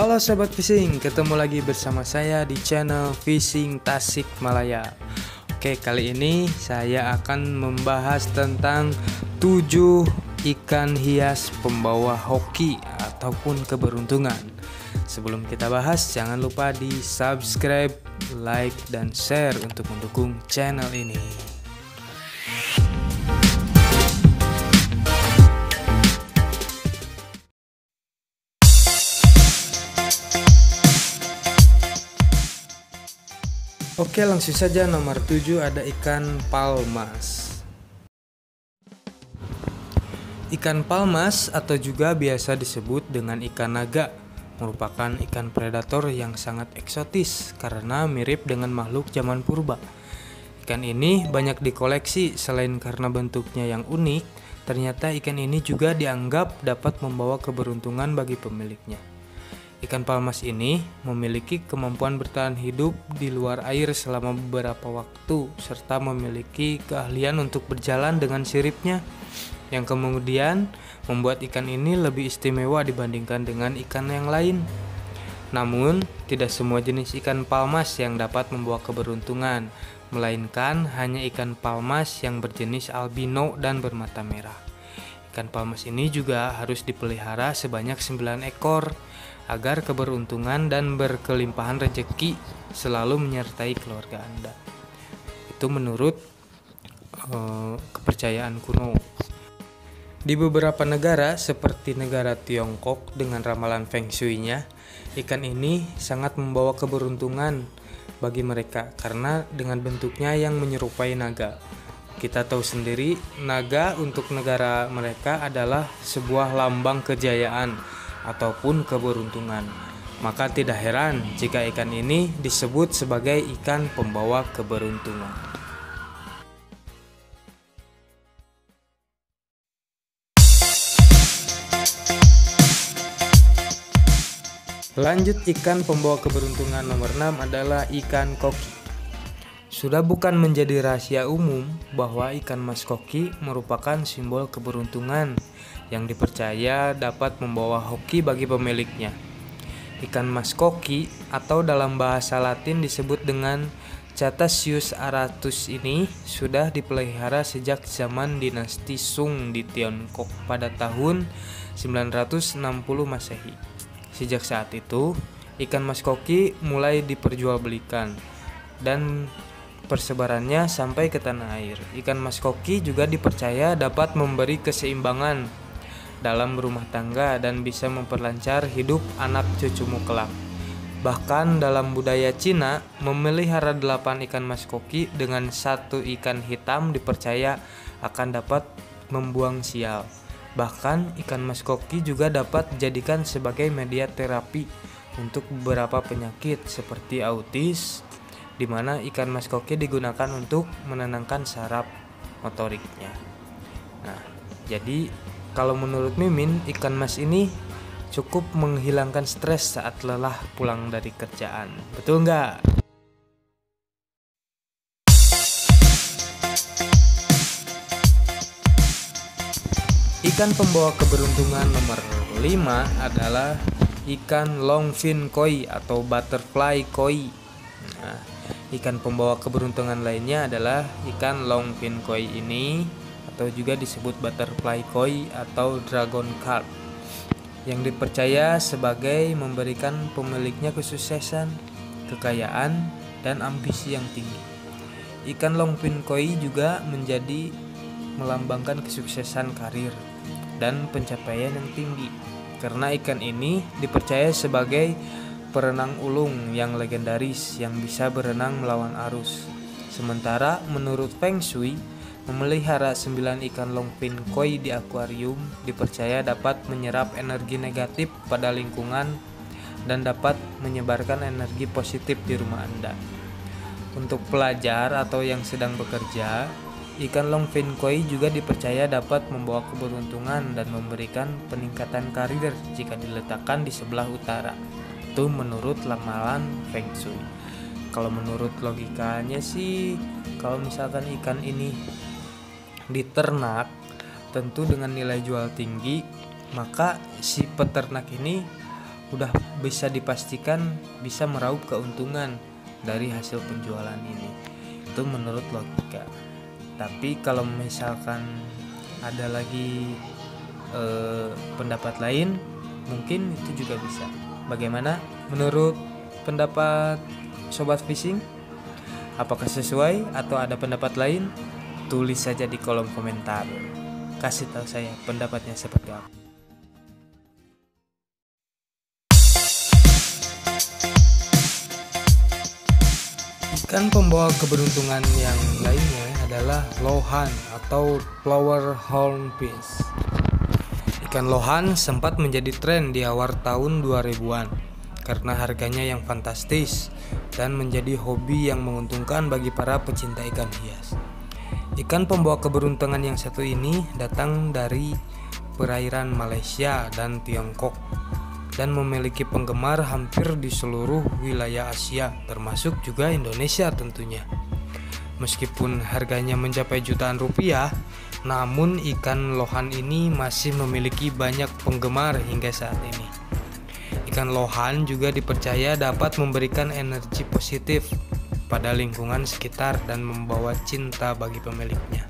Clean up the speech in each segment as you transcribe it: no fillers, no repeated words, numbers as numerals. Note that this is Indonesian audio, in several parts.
Halo Sobat Fishing, ketemu lagi bersama saya di channel Fishing Tasikmalaya. Oke, kali ini saya akan membahas tentang 7 ikan hias pembawa hoki ataupun keberuntungan. Sebelum kita bahas, jangan lupa di subscribe, like, dan share untuk mendukung channel ini. Oke, langsung saja. Nomor 7 ada ikan palmas. Ikan palmas atau juga biasa disebut dengan ikan naga merupakan ikan predator yang sangat eksotis karena mirip dengan makhluk zaman purba. Ikan ini banyak dikoleksi. Selain karena bentuknya yang unik, ternyata ikan ini juga dianggap dapat membawa keberuntungan bagi pemiliknya. Ikan palmas ini memiliki kemampuan bertahan hidup di luar air selama beberapa waktu serta memiliki keahlian untuk berjalan dengan siripnya yang kemudian membuat ikan ini lebih istimewa dibandingkan dengan ikan yang lain. Namun, tidak semua jenis ikan palmas yang dapat membawa keberuntungan, melainkan hanya ikan palmas yang berjenis albino dan bermata merah. Ikan palmas ini juga harus dipelihara sebanyak 9 ekor agar keberuntungan dan berkelimpahan rezeki selalu menyertai keluarga Anda. Itu menurut kepercayaan kuno. Di beberapa negara seperti negara Tiongkok dengan ramalan Feng Shui-nya, ikan ini sangat membawa keberuntungan bagi mereka karena dengan bentuknya yang menyerupai naga. Kita tahu sendiri, naga untuk negara mereka adalah sebuah lambang kejayaan ataupun keberuntungan. Maka tidak heran jika ikan ini disebut sebagai ikan pembawa keberuntungan. Lanjut, ikan pembawa keberuntungan nomor 6 adalah ikan koki. Sudah bukan menjadi rahasia umum bahwa ikan mas koki merupakan simbol keberuntungan yang dipercaya dapat membawa hoki bagi pemiliknya. Ikan mas koki atau dalam bahasa Latin disebut dengan Cetaceus aratus ini sudah dipelihara sejak zaman dinasti Sung di Tiongkok pada tahun 960 Masehi. Sejak saat itu, ikan mas koki mulai diperjualbelikan dan persebarannya sampai ke tanah air. Ikan mas koki juga dipercaya dapat memberi keseimbangan dalam rumah tangga dan bisa memperlancar hidup anak cucumu kelak. Bahkan dalam budaya Cina, memelihara 8 ikan mas koki dengan 1 ikan hitam dipercaya akan dapat membuang sial. Bahkan ikan mas koki juga dapat dijadikan sebagai media terapi untuk beberapa penyakit seperti autis, di mana ikan mas koki digunakan untuk menenangkan saraf motoriknya. Nah, jadi kalau menurut Mimin, ikan mas ini cukup menghilangkan stres saat lelah pulang dari kerjaan. Betul nggak? Ikan pembawa keberuntungan nomor 5 adalah ikan longfin koi atau butterfly koi. Nah, ikan pembawa keberuntungan lainnya adalah ikan longfin koi ini atau juga disebut butterfly koi atau dragon carp yang dipercaya sebagai memberikan pemiliknya kesuksesan, kekayaan, dan ambisi yang tinggi. Ikan longfin koi juga menjadi melambangkan kesuksesan karir dan pencapaian yang tinggi karena ikan ini dipercaya sebagai perenang ulung yang legendaris yang bisa berenang melawan arus. Sementara menurut Feng Shui, memelihara 9 ikan longfin koi di akuarium dipercaya dapat menyerap energi negatif pada lingkungan dan dapat menyebarkan energi positif di rumah Anda. Untuk pelajar atau yang sedang bekerja, ikan longfin koi juga dipercaya dapat membawa keberuntungan dan memberikan peningkatan karir jika diletakkan di sebelah utara. Itu menurut ramalan Feng Shui. Kalau menurut logikanya sih, kalau misalkan ikan ini diternak tentu dengan nilai jual tinggi, maka si peternak ini udah bisa dipastikan bisa meraup keuntungan dari hasil penjualan ini. Itu menurut logika. Tapi kalau misalkan ada lagi pendapat lain, mungkin itu juga bisa. Bagaimana menurut pendapat Sobat Fishing? Apakah sesuai atau ada pendapat lain? Tulis saja di kolom komentar. Kasih tahu saya pendapatnya seperti apa. Ikan pembawa keberuntungan yang lainnya adalah lohan atau flower hornfish. Ikan lohan sempat menjadi tren di awal tahun 2000-an karena harganya yang fantastis dan menjadi hobi yang menguntungkan bagi para pecinta ikan hias. Ikan pembawa keberuntungan yang satu ini datang dari perairan Malaysia dan Tiongkok dan memiliki penggemar hampir di seluruh wilayah Asia, termasuk juga Indonesia tentunya. Meskipun harganya mencapai jutaan rupiah, namun ikan lohan ini masih memiliki banyak penggemar hingga saat ini. Ikan lohan juga dipercaya dapat memberikan energi positif pada lingkungan sekitar dan membawa cinta bagi pemiliknya.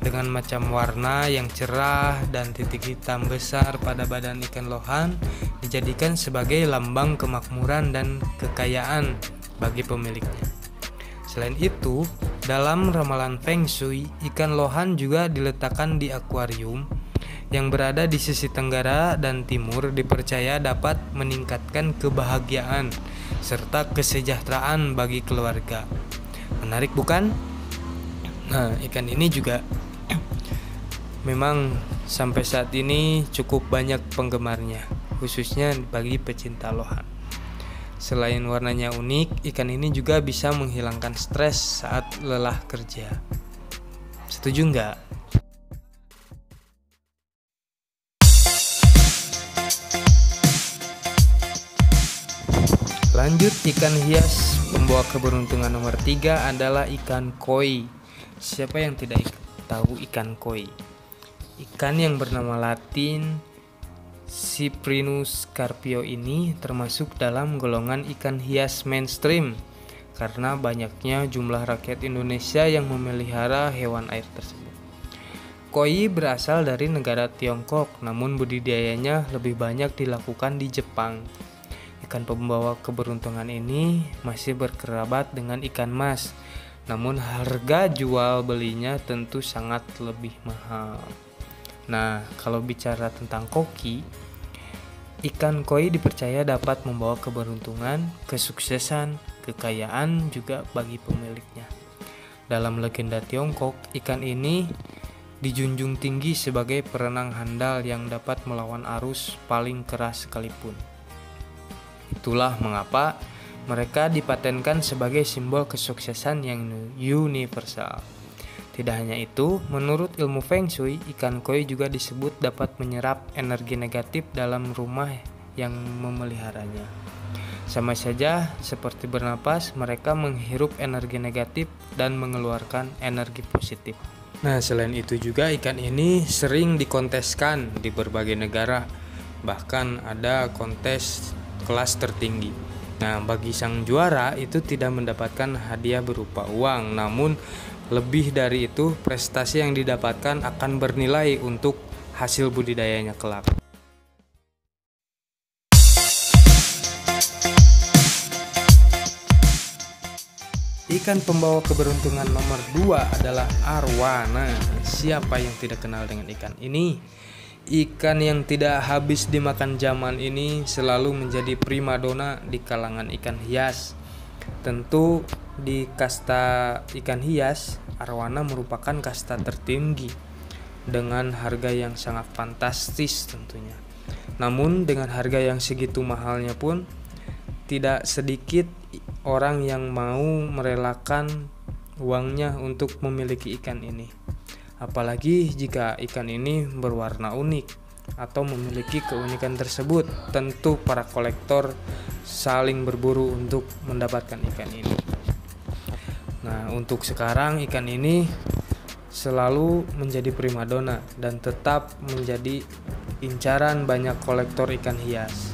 Dengan macam warna yang cerah dan titik hitam besar pada badan ikan lohan dijadikan sebagai lambang kemakmuran dan kekayaan bagi pemiliknya. Selain itu, dalam ramalan Feng Shui, ikan lohan juga diletakkan di akuarium yang berada di sisi tenggara dan timur dipercaya dapat meningkatkan kebahagiaan serta kesejahteraan bagi keluarga. Menarik bukan? Nah, ikan ini juga memang sampai saat ini cukup banyak penggemarnya, khususnya bagi pecinta lohan. Selain warnanya unik, ikan ini juga bisa menghilangkan stres saat lelah kerja. Setuju nggak? Lanjut, ikan hias pembawa keberuntungan nomor 3 adalah ikan koi. Siapa yang tidak tahu ikan koi? Ikan yang bernama Latin Cyprinus carpio ini termasuk dalam golongan ikan hias mainstream karena banyaknya jumlah rakyat Indonesia yang memelihara hewan air tersebut. Koi berasal dari negara Tiongkok, namun budidayanya lebih banyak dilakukan di Jepang. Ikan pembawa keberuntungan ini masih berkerabat dengan ikan mas, namun harga jual belinya tentu sangat lebih mahal. Nah, kalau bicara tentang koki, ikan koi dipercaya dapat membawa keberuntungan, kesuksesan, kekayaan juga bagi pemiliknya. Dalam legenda Tiongkok, ikan ini dijunjung tinggi sebagai perenang handal yang dapat melawan arus paling keras sekalipun. Itulah mengapa mereka dipatenkan sebagai simbol kesuksesan yang universal. Tidak hanya itu, menurut ilmu Feng Shui, ikan koi juga disebut dapat menyerap energi negatif dalam rumah yang memeliharanya. Sama saja seperti bernapas, mereka menghirup energi negatif dan mengeluarkan energi positif. Nah, selain itu juga ikan ini sering dikonteskan di berbagai negara. Bahkan ada kontes kelas tertinggi. Nah, bagi sang juara itu tidak mendapatkan hadiah berupa uang, namun lebih dari itu, prestasi yang didapatkan akan bernilai untuk hasil budidayanya kelak. Ikan pembawa keberuntungan nomor 2 adalah arwana. Siapa yang tidak kenal dengan ikan ini? Ikan yang tidak habis dimakan zaman ini selalu menjadi primadona di kalangan ikan hias. Tentu di kasta ikan hias, arwana merupakan kasta tertinggi dengan harga yang sangat fantastis tentunya. Namun dengan harga yang segitu mahalnya pun tidak sedikit orang yang mau merelakan uangnya untuk memiliki ikan ini. Apalagi jika ikan ini berwarna unik atau memiliki keunikan tersebut, tentu para kolektor saling berburu untuk mendapatkan ikan ini. Nah, untuk sekarang ikan ini selalu menjadi primadona dan tetap menjadi incaran banyak kolektor ikan hias.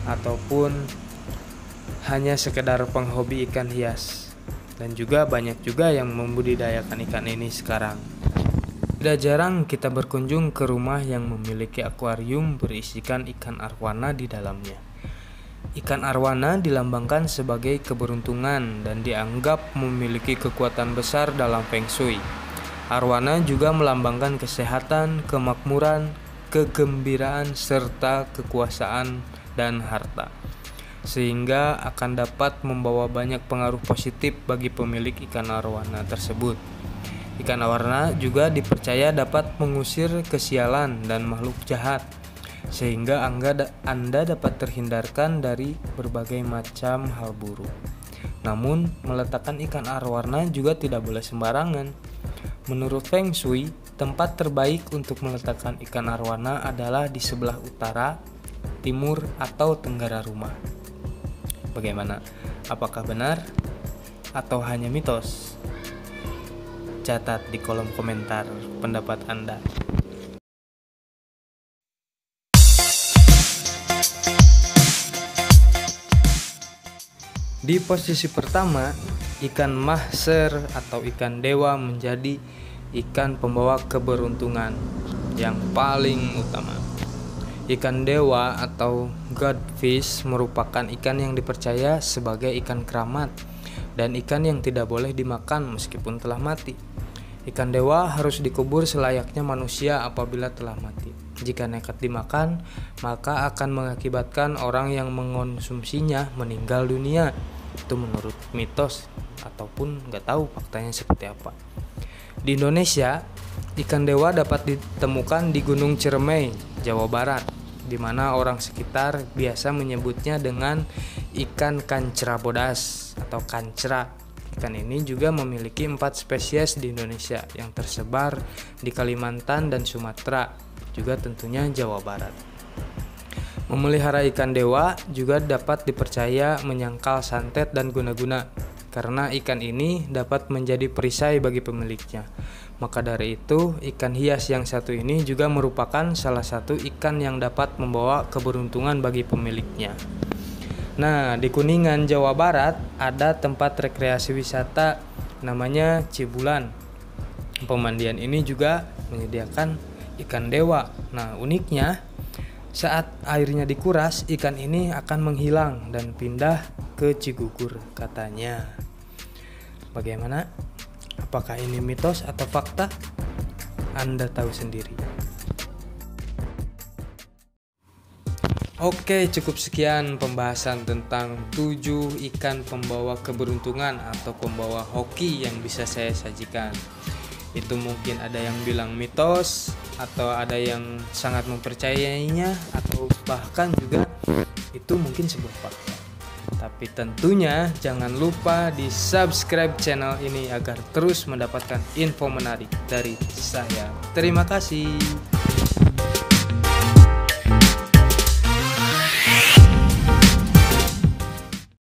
ataupun hanya sekedar penghobi ikan hias. Dan juga banyak juga yang membudidayakan ikan ini sekarang. Tidak jarang kita berkunjung ke rumah yang memiliki akuarium berisikan ikan arwana di dalamnya. Ikan arwana dilambangkan sebagai keberuntungan dan dianggap memiliki kekuatan besar dalam Feng Shui. Arwana juga melambangkan kesehatan, kemakmuran, kegembiraan, serta kekuasaan dan harta, sehingga akan dapat membawa banyak pengaruh positif bagi pemilik ikan arwana tersebut. Ikan arwana juga dipercaya dapat mengusir kesialan dan makhluk jahat, sehingga Anda dapat terhindarkan dari berbagai macam hal buruk. Namun, meletakkan ikan arwana juga tidak boleh sembarangan. Menurut Feng Shui, tempat terbaik untuk meletakkan ikan arwana adalah di sebelah utara, timur, atau tenggara rumah. Bagaimana? Apakah benar atau hanya mitos? Catat di kolom komentar pendapat Anda. Di posisi pertama, ikan mahser atau ikan dewa menjadi ikan pembawa keberuntungan yang paling utama. Ikan dewa atau godfish merupakan ikan yang dipercaya sebagai ikan keramat dan ikan yang tidak boleh dimakan meskipun telah mati. Ikan dewa harus dikubur selayaknya manusia apabila telah mati. Jika nekat dimakan, maka akan mengakibatkan orang yang mengonsumsinya meninggal dunia. Itu menurut mitos ataupun nggak tahu faktanya seperti apa. Di Indonesia, ikan dewa dapat ditemukan di Gunung Ciremai, Jawa Barat, di mana orang sekitar biasa menyebutnya dengan ikan kancra bodas atau kancra. Ikan ini juga memiliki 4 spesies di Indonesia yang tersebar di Kalimantan dan Sumatera, juga tentunya Jawa Barat. Memelihara ikan dewa juga dapat dipercaya menyangkal santet dan guna-guna, karena ikan ini dapat menjadi perisai bagi pemiliknya. Maka dari itu, ikan hias yang satu ini juga merupakan salah satu ikan yang dapat membawa keberuntungan bagi pemiliknya. Nah, di Kuningan, Jawa Barat, ada tempat rekreasi wisata namanya Cibulan. Pemandian ini juga menyediakan ikan dewa. Nah, uniknya, saat airnya dikuras, ikan ini akan menghilang dan pindah ke Cigugur katanya. Bagaimana? Apakah ini mitos atau fakta? Anda tahu sendiri. Oke, cukup sekian pembahasan tentang 7 ikan pembawa keberuntungan atau pembawa hoki yang bisa saya sajikan. Itu mungkin ada yang bilang mitos, atau ada yang sangat mempercayainya, atau bahkan juga itu mungkin sebuah fakta. Tapi tentunya jangan lupa di subscribe channel ini agar terus mendapatkan info menarik dari saya. Terima kasih.